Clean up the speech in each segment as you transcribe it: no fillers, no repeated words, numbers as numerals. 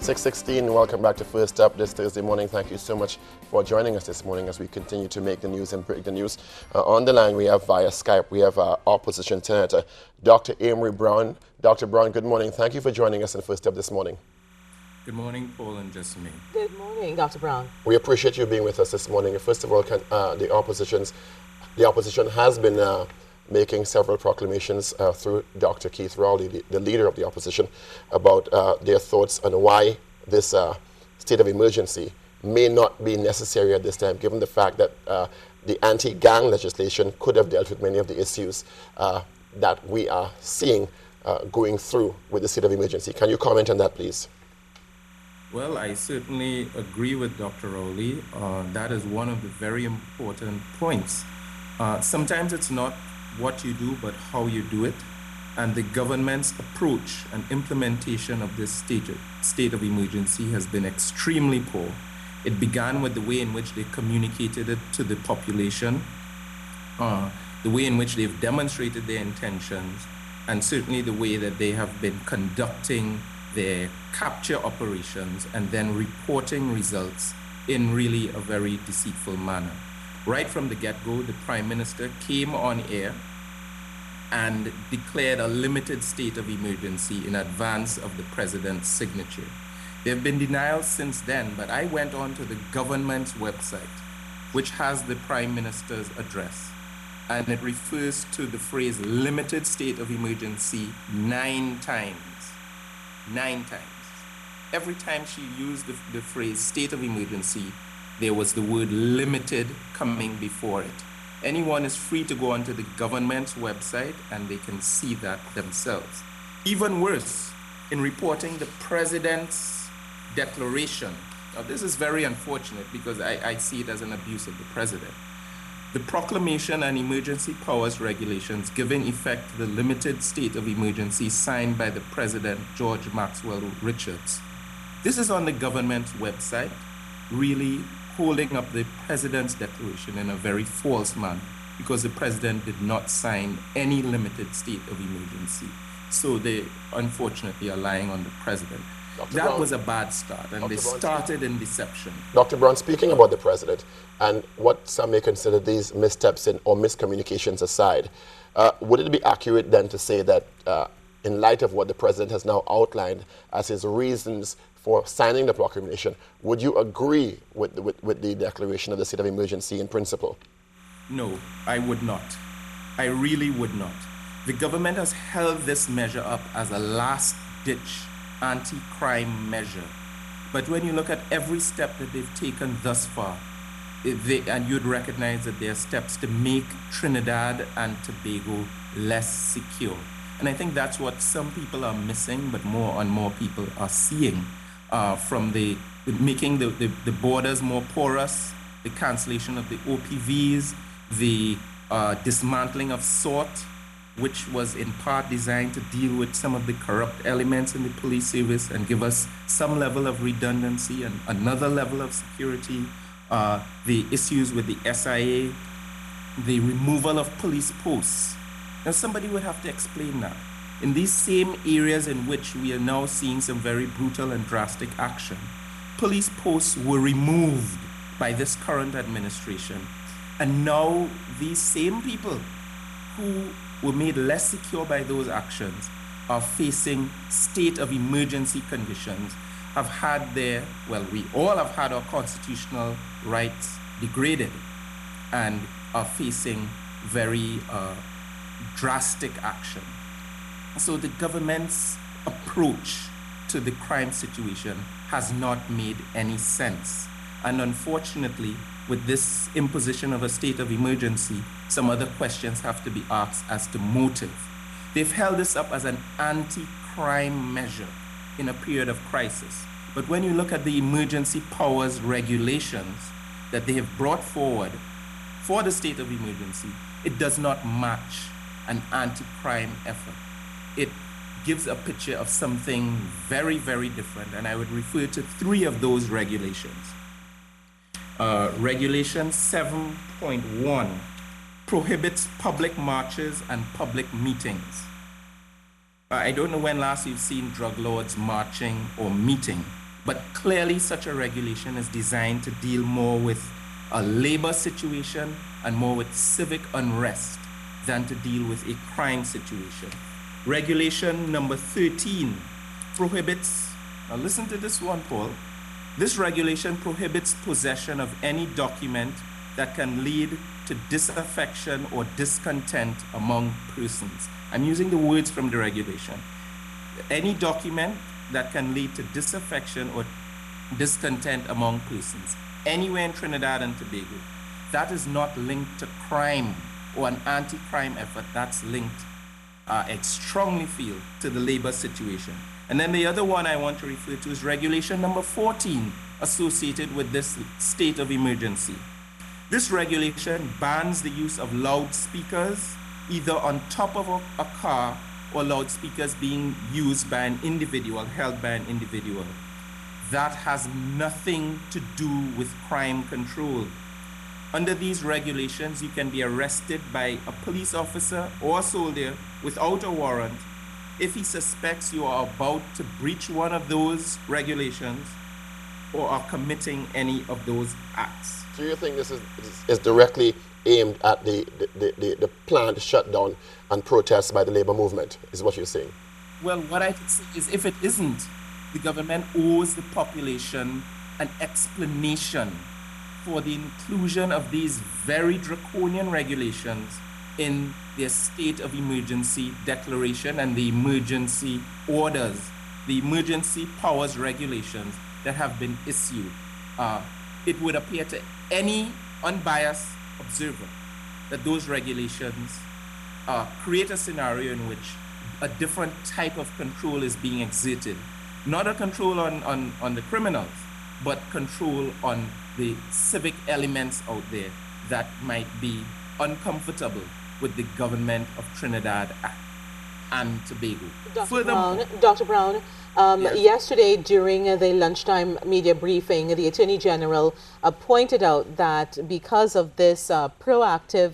6:16, welcome back to First Up this Thursday morning. Thank you so much for joining us this morning as we continue to make the news and break the news. On the line, we have via Skype, we have Opposition Senator Dr. Amery Browne. Dr. Browne, good morning. Thank you for joining us in First Up this morning. Good morning, Paul and Jessamine. Good morning, Dr. Browne. We appreciate you being with us this morning. First of all, the opposition has been making several proclamations through Dr. Keith Rowley, the leader of the opposition, about their thoughts on why this state of emergency may not be necessary at this time, given the fact that the anti-gang legislation could have dealt with many of the issues that we are seeing going through with the state of emergency. Can you comment on that, please? Well, I certainly agree with Dr. Rowley. That is one of the very important points. Sometimes it's not what you do, but how you do it. And the government's approach and implementation of this state of emergency has been extremely poor. It began with the way in which they communicated it to the population, the way in which they've demonstrated their intentions, and certainly the way that they have been conducting their capture operations and then reporting results in really a very deceitful manner. Right from the get-go, the Prime Minister came on air and declared a limited state of emergency in advance of the President's signature. There have been denials since then, but I went on to the government's website, which has the Prime Minister's address, and it refers to the phrase limited state of emergency 9 times. 9 times. Every time she used the phrase state of emergency, there was the word limited coming before it. Anyone is free to go onto the government's website and they can see that themselves. Even worse, in reporting the President's declaration. Now, this is very unfortunate because I see it as an abuse of the President. The proclamation and emergency powers regulations giving effect to the limited state of emergency signed by the President, George Maxwell Richards. This is on the government's website, really holding up the President's declaration in a very false manner because the President did not sign any limited state of emergency. So they unfortunately are lying on the President. That was a bad start, and they started in deception. Dr. Browne, speaking about the President and what some may consider these missteps or miscommunications aside, would it be accurate then to say that in light of what the President has now outlined as his reasons for signing the proclamation, would you agree with the declaration of the state of emergency in principle? No, I would not. I really would not. The government has held this measure up as a last-ditch anti-crime measure. But when you look at every step that they've taken thus far, and you'd recognize that there are steps to make Trinidad and Tobago less secure. And I think that's what some people are missing, but more and more people are seeing. From making the borders more porous, the cancellation of the OPVs, the dismantling of SORT, which was in part designed to deal with some of the corrupt elements in the police service and give us some level of redundancy and another level of security, the issues with the SIA, the removal of police posts. Now somebody would have to explain that. In these same areas in which we are now seeing some very brutal and drastic action, police posts were removed by this current administration. And now these same people who were made less secure by those actions are facing state of emergency conditions, have had we all have had our constitutional rights degraded and are facing very drastic action. So the government's approach to the crime situation has not made any sense. And unfortunately, with this imposition of a state of emergency, some other questions have to be asked as to motive. They've held this up as an anti-crime measure in a period of crisis. But when you look at the emergency powers regulations that they have brought forward for the state of emergency, it does not match an anti-crime effort. It gives a picture of something very, very different, and I would refer to 3 of those regulations. Regulation 7.1 prohibits public marches and public meetings. I don't know when last you've seen drug lords marching or meeting, But clearly such a regulation is designed to deal more with a labor situation and more with civic unrest than to deal with a crime situation. Regulation number 13 prohibits, now listen to this one, Paul. This regulation prohibits possession of any document that can lead to disaffection or discontent among persons. I'm using the words from the regulation. Any document that can lead to disaffection or discontent among persons anywhere in Trinidad and Tobago. That is not linked to crime or an anti-crime effort. That's linked, I strongly feel, to the labor situation. And then the other one I want to refer to is regulation number 14 associated with this state of emergency. This regulation bans the use of loudspeakers either on top of a car or loudspeakers being used by an individual, held by an individual. That has nothing to do with crime control. Under these regulations, you can be arrested by a police officer or a soldier without a warrant if he suspects you are about to breach one of those regulations or are committing any of those acts. Do you think this is directly aimed at the planned shutdown and protests by the labor movement, is what you're saying? Well, what I could say is if it isn't, the government owes the population an explanation for the inclusion of these very draconian regulations in their state of emergency declaration and the emergency orders, the emergency powers regulations that have been issued. It would appear to any unbiased observer that those regulations create a scenario in which a different type of control is being exerted. Not a control on the criminals, but control on the civic elements out there that might be uncomfortable with the government of Trinidad and Tobago. Dr. Browne, yes. Yesterday during the lunchtime media briefing, the Attorney General pointed out that because of this proactive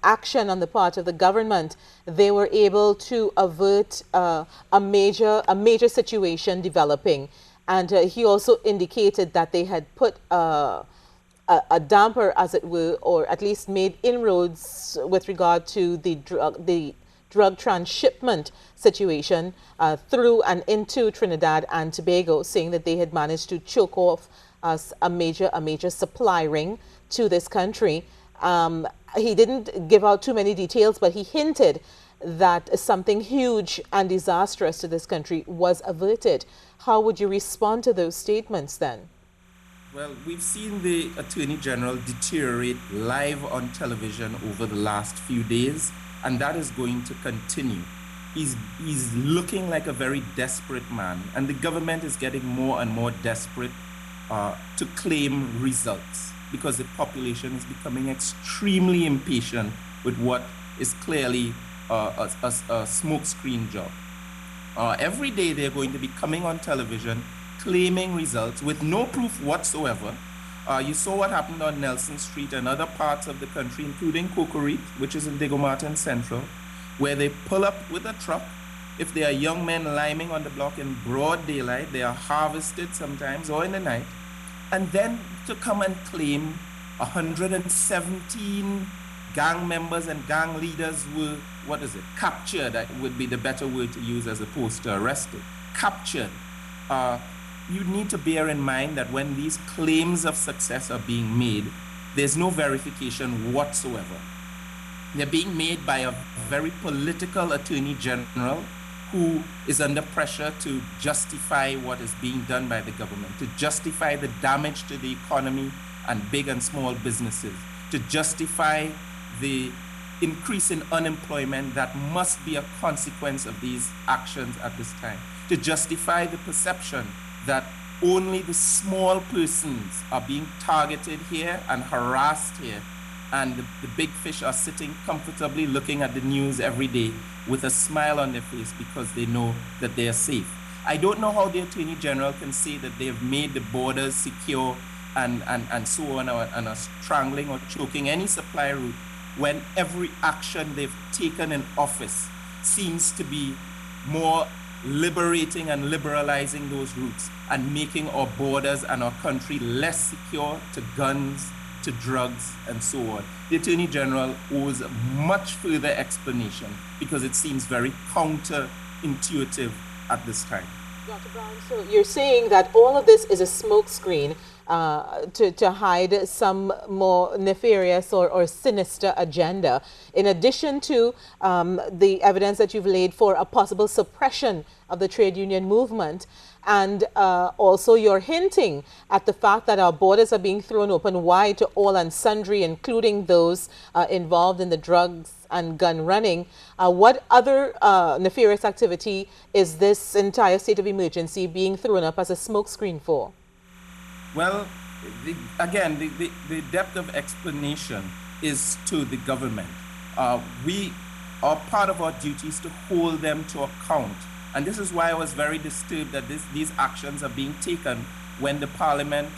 action on the part of the government, they were able to avert a major situation developing. And he also indicated that they had put a damper, as it were, or at least made inroads with regard to the drug transshipment situation through and into Trinidad and Tobago, saying that they had managed to choke off a major supply ring to this country. He didn't give out too many details, but he hinted that something huge and disastrous to this country was averted. How would you respond to those statements then? Well, we've seen the Attorney General deteriorate live on television over the last few days, and that is going to continue. He's looking like a very desperate man, and the government is getting more and more desperate to claim results because the population is becoming extremely impatient with what is clearly a smokescreen job. Every day they're going to be coming on television claiming results with no proof whatsoever. You saw what happened on Nelson Street and other parts of the country, including Cocorit, which is in Diego Martin Central, where they pull up with a truck. If there are young men liming on the block in broad daylight, they are harvested sometimes or in the night. And then to come and claim 117 gang members and gang leaders were, captured, that would be the better word to use as opposed to arrested, captured. You need to bear in mind that when these claims of success are being made, there's no verification whatsoever. They're being made by a very political Attorney General who is under pressure to justify what is being done by the government, to justify the damage to the economy and big and small businesses, to justify the increase in unemployment that must be a consequence of these actions at this time, to justify the perception that only the small persons are being targeted here and harassed here, and the big fish are sitting comfortably looking at the news every day with a smile on their face because they know that they are safe. I don't know how the Attorney General can say that they have made the borders secure and so on, and are strangling or choking any supply route when every action they've taken in office seems to be more liberating and liberalizing those routes and making our borders and our country less secure to guns, to drugs, and so on. The Attorney General owes much further explanation because it seems very counterintuitive at this time. Dr. Browne, so you're saying that all of this is a smokescreen to hide some more nefarious or sinister agenda, in addition to the evidence that you've laid for a possible suppression of the trade union movement. And also you're hinting at the fact that our borders are being thrown open wide to all and sundry, including those involved in the drugs and gun running. What other nefarious activity is this entire state of emergency being thrown up as a smokescreen for? Well, the depth of explanation is to the government. Our part of our duty is to hold them to account. And this is why I was very disturbed that these actions are being taken when the Parliament,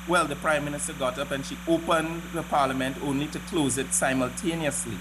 well, the Prime Minister got up and she opened the Parliament only to close it simultaneously.